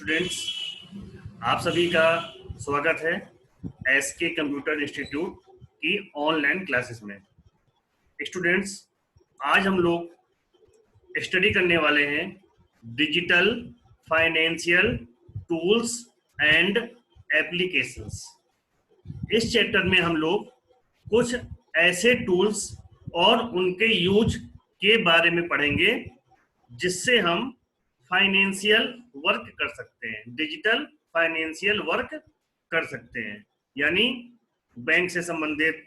Students, आप सभी का स्वागत है एसके कंप्यूटर इंस्टीट्यूट की ऑनलाइन क्लासेस में। स्टूडेंट्स, आज हम लोग स्टडी करने वाले हैं digital financial tools and applications. इस चैप्टर में हम लोग कुछ ऐसे टूल्स और उनके यूज के बारे में पढ़ेंगे जिससे हम फाइनेंशियल वर्क कर सकते हैं, डिजिटल फाइनेंशियल वर्क कर सकते हैं। यानी बैंक से संबंधित,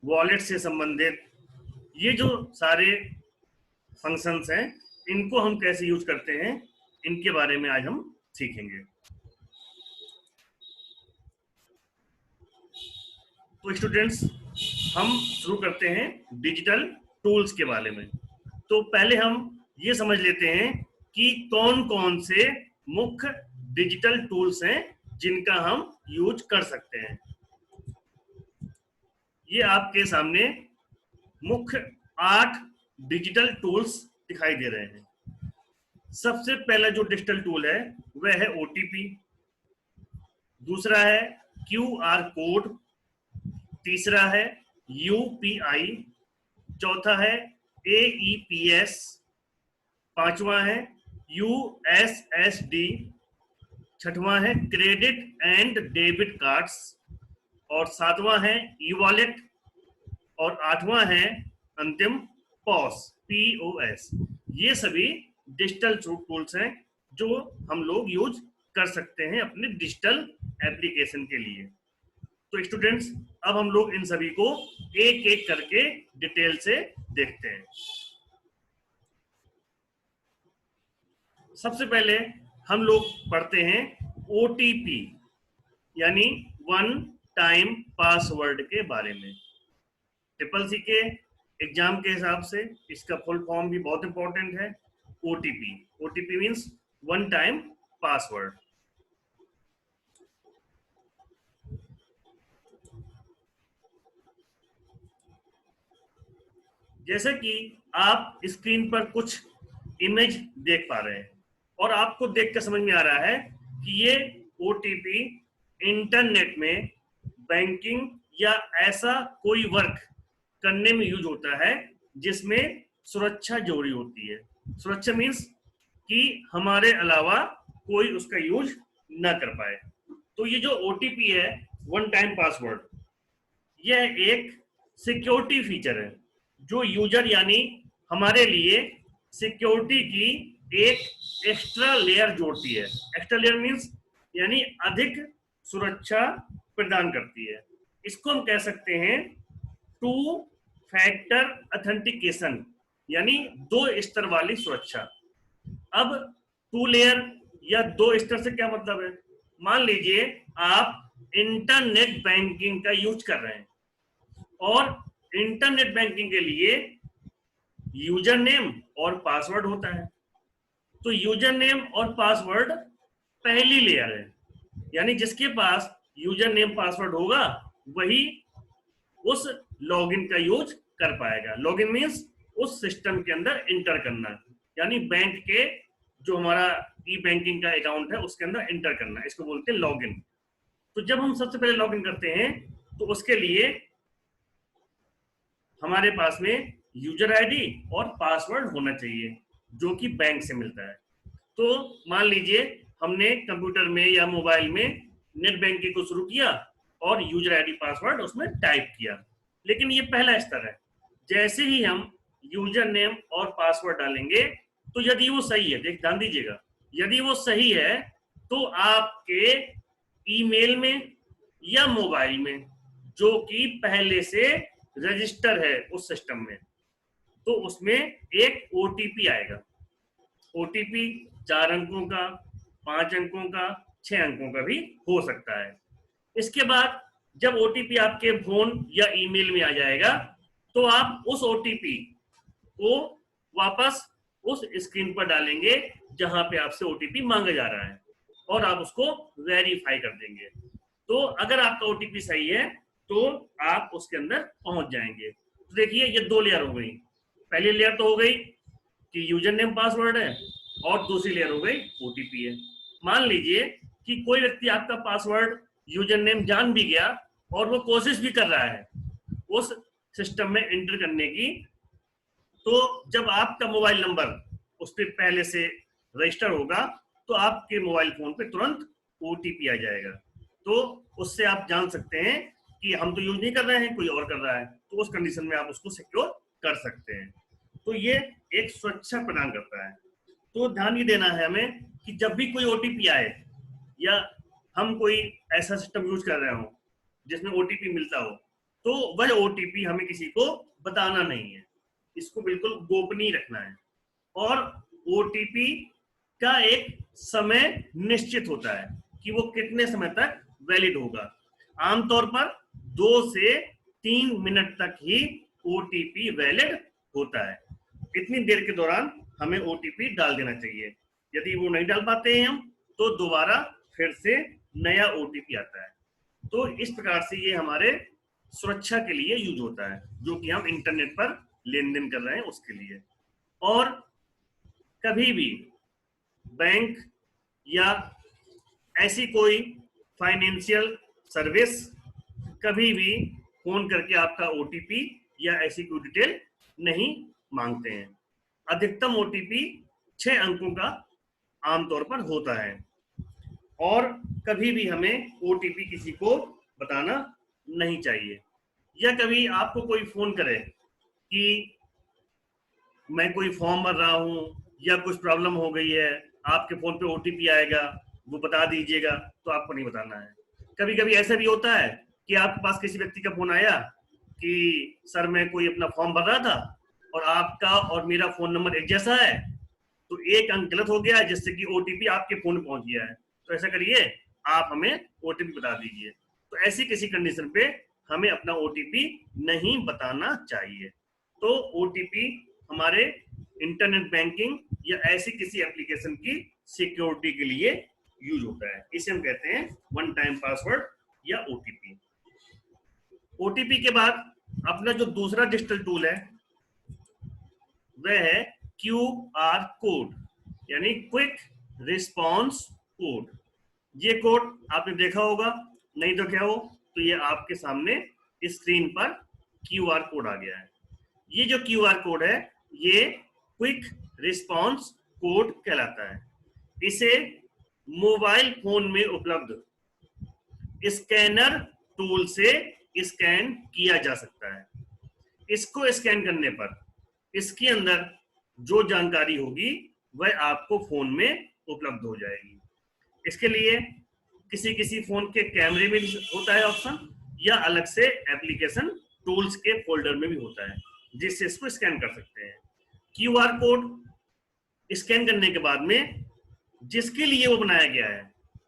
वॉलेट से संबंधित ये जो सारे फंक्शंस हैं, इनको हम कैसे यूज करते हैं, इनके बारे में आज हम सीखेंगे। तो स्टूडेंट्स, हम शुरू करते हैं डिजिटल टूल्स के बारे में। तो पहले हम ये समझ लेते हैं कि कौन कौन से मुख्य डिजिटल टूल्स हैं जिनका हम यूज कर सकते हैं। ये आपके सामने मुख्य 8 डिजिटल टूल्स दिखाई दे रहे हैं। सबसे पहला जो डिजिटल टूल है वह है ओटीपी, दूसरा है क्यूआर कोड, तीसरा है यूपीआई, चौथा है एईपीएस, पांचवा है यूएसएसडी, छठवां है क्रेडिट एंड डेबिट कार्ड्स, और सातवां है ई वॉलेट, और आठवां है अंतिम पीओएस। ये सभी डिजिटल टूल्स हैं जो हम लोग यूज कर सकते हैं अपने डिजिटल एप्लीकेशन के लिए। तो स्टूडेंट्स, अब हम लोग इन सभी को एक एक करके डिटेल से देखते हैं। सबसे पहले हम लोग पढ़ते हैं ओटीपी यानी वन टाइम पासवर्ड के बारे में। ट्रिपल सी के एग्जाम के हिसाब से इसका फुल फॉर्म भी बहुत इंपॉर्टेंट है। OTP means one time password. जैसे कि आप स्क्रीन पर कुछ इमेज देख पा रहे हैं और आपको देखकर समझ में आ रहा है कि ये ओटीपी इंटरनेट में बैंकिंग या ऐसा कोई वर्क करने में यूज होता है जिसमें सुरक्षा जरूरी होती है। सुरक्षा मीन्स कि हमारे अलावा कोई उसका यूज ना कर पाए। तो ये जो ओटीपी है, वन टाइम पासवर्ड, यह एक सिक्योरिटी फीचर है जो यूजर यानी हमारे लिए सिक्योरिटी की एक एक्स्ट्रा लेयर जोड़ती है। एक्स्ट्रा लेयर मीन्स यानी अधिक सुरक्षा प्रदान करती है। इसको हम कह सकते हैं टू फैक्टर ऑथेंटिकेशन यानी 2 स्तर वाली सुरक्षा। अब 2 लेयर या 2 स्तर से क्या मतलब है? मान लीजिए आप इंटरनेट बैंकिंग का यूज कर रहे हैं और इंटरनेट बैंकिंग के लिए यूजर नेम और पासवर्ड होता है। तो यूजर नेम और पासवर्ड पहली लेयर है, यानी जिसके पास यूजर नेम पासवर्ड होगा वही उस लॉगिन का यूज कर पाएगा। लॉगिन मीन्स उस सिस्टम के अंदर इंटर करना, यानी बैंक के जो हमारा ई बैंकिंग का अकाउंट है उसके अंदर इंटर करना, इसको बोलते हैं लॉगिन। तो जब हम सबसे पहले लॉगिन करते हैं तो उसके लिए हमारे पास में यूजर आईडी और पासवर्ड होना चाहिए जो कि बैंक से मिलता है। तो मान लीजिए हमने कंप्यूटर में या मोबाइल में नेट बैंकिंग को शुरू किया और यूजर आईडी पासवर्ड उसमें टाइप किया, लेकिन ये पहला स्तर है। जैसे ही हम यूजर नेम और पासवर्ड डालेंगे तो यदि वो सही है, ध्यान दीजिएगा, यदि वो सही है तो आपके ईमेल में या मोबाइल में जो कि पहले से रजिस्टर है उस सिस्टम में, तो उसमें एक ओटीपी आएगा। ओटीपी 4 अंकों का, 5 अंकों का, 6 अंकों का भी हो सकता है। इसके बाद जब ओटीपी आपके फोन या ईमेल में आ जाएगा तो आप उस ओटीपी को वापस उस स्क्रीन पर डालेंगे जहां पे आपसे ओटीपी मांगा जा रहा है और आप उसको वेरीफाई कर देंगे। तो अगर आपका ओटीपी सही है तो आप उसके अंदर पहुंच जाएंगे। तो देखिए, ये 2 लेयर हो गई। पहली लेयर तो हो गई कि यूजर नेम पासवर्ड है और दूसरी लेयर हो गई ओटीपी है। मान लीजिए कि कोई व्यक्ति आपका पासवर्ड यूजर नेम जान भी गया और वो कोशिश भी कर रहा है उस सिस्टम में एंटर करने की, तो जब आपका मोबाइल नंबर उस पर पहले से रजिस्टर होगा तो आपके मोबाइल फोन पे तुरंत ओटीपी आ जाएगा। तो उससे आप जान सकते हैं कि हम तो यूज नहीं कर रहे हैं, कोई और कर रहा है, तो उस कंडीशन में आप उसको सिक्योर कर सकते हैं। तो ये एक सुरक्षा प्रदान करता है। तो ध्यान ये देना है हमें कि जब भी कोई ओटीपी आए या हम कोई ऐसा सिस्टम यूज कर रहे हो जिसमें ओटीपी मिलता हो, तो वह ओटीपी हमें किसी को बताना नहीं है, इसको बिल्कुल गोपनीय रखना है। और ओटीपी का एक समय निश्चित होता है कि वो कितने समय तक वैलिड होगा। आमतौर पर 2 से 3 मिनट तक ही ओटीपी वैलिड होता है। इतनी देर के दौरान हमें ओटीपी डाल देना चाहिए। यदि वो नहीं डाल पाते हैं हम, तो दोबारा फिर से नया ओटीपी आता है। तो इस प्रकार से ये हमारे सुरक्षा के लिए यूज होता है, जो कि हम इंटरनेट पर लेन देन कर रहे हैं उसके लिए। और कभी भी बैंक या ऐसी कोई फाइनेंशियल सर्विस कभी भी फोन करके आपका ओटीपी या ऐसी कोई डिटेल नहीं मांगते हैं। अधिकतम ओटीपी 6 अंकों का आमतौर पर होता है और कभी भी हमें ओटीपी किसी को बताना नहीं चाहिए। या कभी आपको कोई फोन करे कि मैं कोई फॉर्म भर रहा हूं या कुछ प्रॉब्लम हो गई है, आपके फोन पे ओटीपी आएगा, वो बता दीजिएगा, तो आपको नहीं बताना है। कभी कभी ऐसा भी होता है कि आपके पास किसी व्यक्ति का फोन आया कि सर मैं कोई अपना फॉर्म भर रहा था और आपका और मेरा फोन नंबर एक जैसा है, तो एक अंक गलत हो गया है जिससे कि ओटीपी आपके फोन में पहुंच गया है, तो ऐसा करिए आप हमें ओटीपी बता दीजिए। तो ऐसी किसी कंडीशन पे हमें अपना ओटीपी नहीं बताना चाहिए। तो ओटीपी हमारे इंटरनेट बैंकिंग या ऐसी किसी एप्लीकेशन की सिक्योरिटी के लिए यूज होता है। इसे हम कहते हैं वन टाइम पासवर्ड या ओटीपी। ओटीपी के बाद अपना जो दूसरा डिजिटल टूल है वह है QR कोड, यानी क्विक रिस्पॉन्स कोड। ये कोड आपने देखा होगा, नहीं तो क्या हो, तो ये आपके सामने स्क्रीन पर QR कोड आ गया है। ये जो QR कोड है ये क्विक रिस्पॉन्स कोड कहलाता है। इसे मोबाइल फोन में उपलब्ध स्कैनर टूल से स्कैन किया जा सकता है। इसको स्कैन करने पर इसके अंदर जो जानकारी होगी वह आपको फोन में उपलब्ध हो जाएगी। इसके लिए किसी किसी फोन के कैमरे में भी होता है ऑप्शन, या अलग से एप्लीकेशन टूल्स के फोल्डर में भी होता है जिससे इसको स्कैन कर सकते हैं। QR कोड स्कैन करने के बाद में जिसके लिए वो बनाया गया है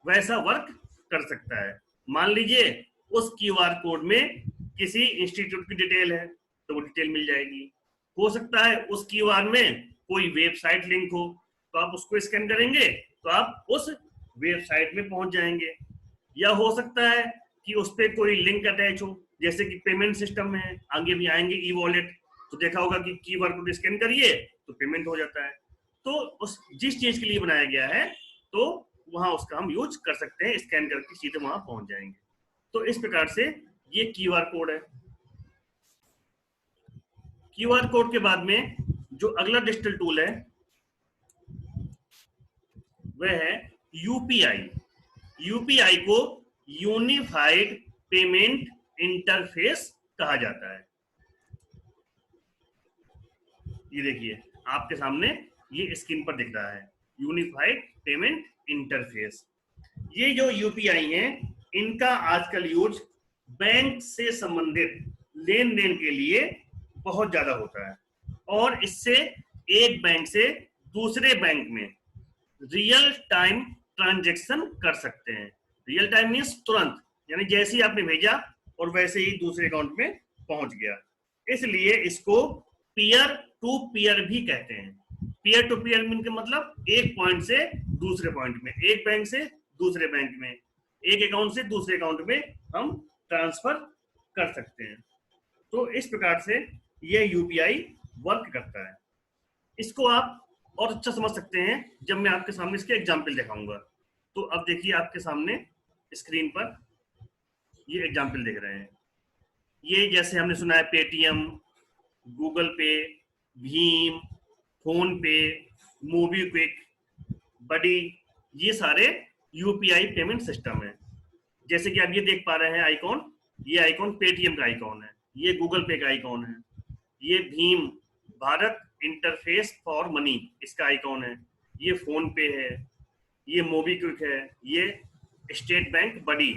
वैसा वर्क कर सकता है। मान लीजिए उस QR कोड में किसी इंस्टीट्यूट की डिटेल है तो वो डिटेल मिल जाएगी। हो सकता है उस QR में कोई वेबसाइट लिंक हो, तो आप उसको स्कैन करेंगे तो आप उस वेबसाइट में पहुंच जाएंगे। या हो सकता है कि उस पर कोई लिंक अटैच हो, जैसे कि पेमेंट सिस्टम में आगे भी आएंगे ई वॉलेट, तो देखा होगा कि QR कोड स्कैन करिए तो पेमेंट हो जाता है। तो उस जिस चीज के लिए बनाया गया है तो वहां उसका हम यूज कर सकते हैं, स्कैन करके सीधे वहां पहुंच जाएंगे। तो इस प्रकार से ये QR कोड है। QR कोड के बाद में जो अगला डिजिटल टूल है वह है यूपीआई। यूपीआई को यूनिफाइड पेमेंट इंटरफेस कहा जाता है। ये देखिए आपके सामने ये स्क्रीन पर दिख रहा है यूनिफाइड पेमेंट इंटरफेस। ये जो यूपीआई है इनका आजकल यूज बैंक से संबंधित लेन देन के लिए बहुत ज्यादा होता है और इससे एक बैंक से दूसरे बैंक में रियल टाइम ट्रांजैक्शन कर सकते हैं। रियल टाइम मीन्स तुरंत, यानी जैसे ही आपने भेजा और वैसे ही दूसरे अकाउंट में पहुंच गया। इसलिए इसको पीयर टू पीयर भी कहते हैं। पीयर टू पीयर मीन का मतलब एक पॉइंट से दूसरे पॉइंट में, एक बैंक से दूसरे बैंक में, एक अकाउंट से दूसरे अकाउंट में हम ट्रांसफर कर सकते हैं। तो इस प्रकार से यह यूपीआई वर्क करता है। इसको आप और अच्छा समझ सकते हैं जब मैं आपके सामने इसके एग्जाम्पल दिखाऊंगा। अब देखिए आपके सामने स्क्रीन पर ये एग्जाम्पल देख रहे हैं। ये जैसे हमने सुना है पेटीएम, गूगल पे, भीम, फोन पे, मोबीक्विक, बडी, ये सारे यूपीआई पेमेंट सिस्टम है। जैसे कि आप ये देख पा रहे हैं आइकॉन, ये आइकॉन पेटीएम का आइकॉन है, ये गूगल पे का आइकॉन है, ये Bhim Bharat interface for money इसका आइकॉन है, ये फोन पे है, ये मोबीक्विक है, ये स्टेट बैंक बडी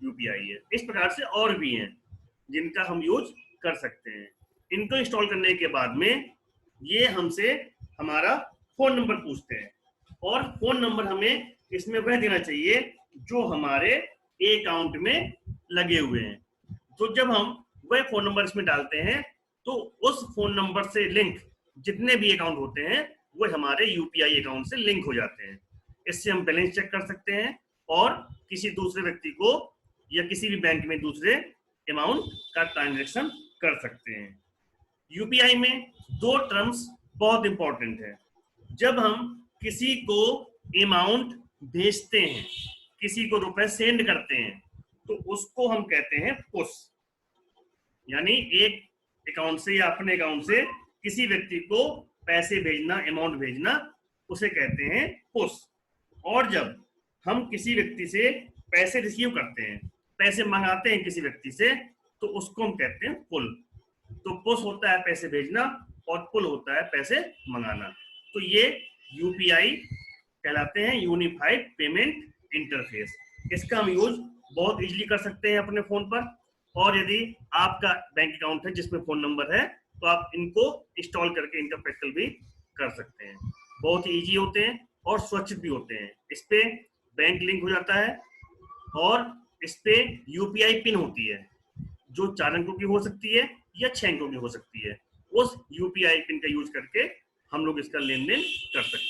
यूपीआई है। इस प्रकार से और भी हैं जिनका हम यूज कर सकते हैं। इनको इंस्टॉल करने के बाद में ये हमसे हमारा फोन नंबर पूछते हैं, और फोन नंबर हमें इसमें वह देना चाहिए जो हमारे अकाउंट में लगे हुए हैं। तो जब हम वह फोन नंबर इसमें डालते हैं तो उस फोन नंबर से लिंक जितने भी अकाउंट होते हैं वो हमारे यूपीआई अकाउंट से लिंक हो जाते हैं। इससे हम बैलेंस चेक कर सकते हैं और किसी दूसरे व्यक्ति को या किसी भी बैंक में दूसरे अमाउंट का ट्रांजैक्शन कर सकते हैं। यूपीआई में दो टर्म्स बहुत इंपॉर्टेंट है। जब हम किसी को अमाउंट भेजते हैं, किसी को रुपए सेंड करते हैं, तो उसको हम कहते हैं पुश, यानी एक अकाउंट से या अपने अकाउंट से किसी व्यक्ति को पैसे भेजना, अमाउंट भेजना, उसे कहते हैं पुश। और जब हम किसी व्यक्ति से पैसे रिसीव करते हैं, पैसे मंगाते हैं किसी व्यक्ति से, तो उसको हम कहते हैं पुल। तो पुश होता है पैसे भेजना और पुल होता है पैसे मंगाना। तो ये यूपीआई कहलाते हैं, यूनिफाइड पेमेंट इंटरफेस। इसका हम यूज बहुत इजीली कर सकते हैं अपने फोन पर। और यदि आपका बैंक अकाउंट है जिसमें फोन नंबर है तो आप इनको इंस्टॉल करके इनका प्रैक्टिकल भी कर सकते हैं। बहुत ही इजी होते हैं और सुरक्षित भी होते हैं। इस पे बैंक लिंक हो जाता है और इस पे यूपीआई पिन होती है जो 4 अंकों की हो सकती है या 6 अंकों की हो सकती है। उस यूपीआई पिन का यूज करके हम लोग इसका लेन देन कर सकते हैं।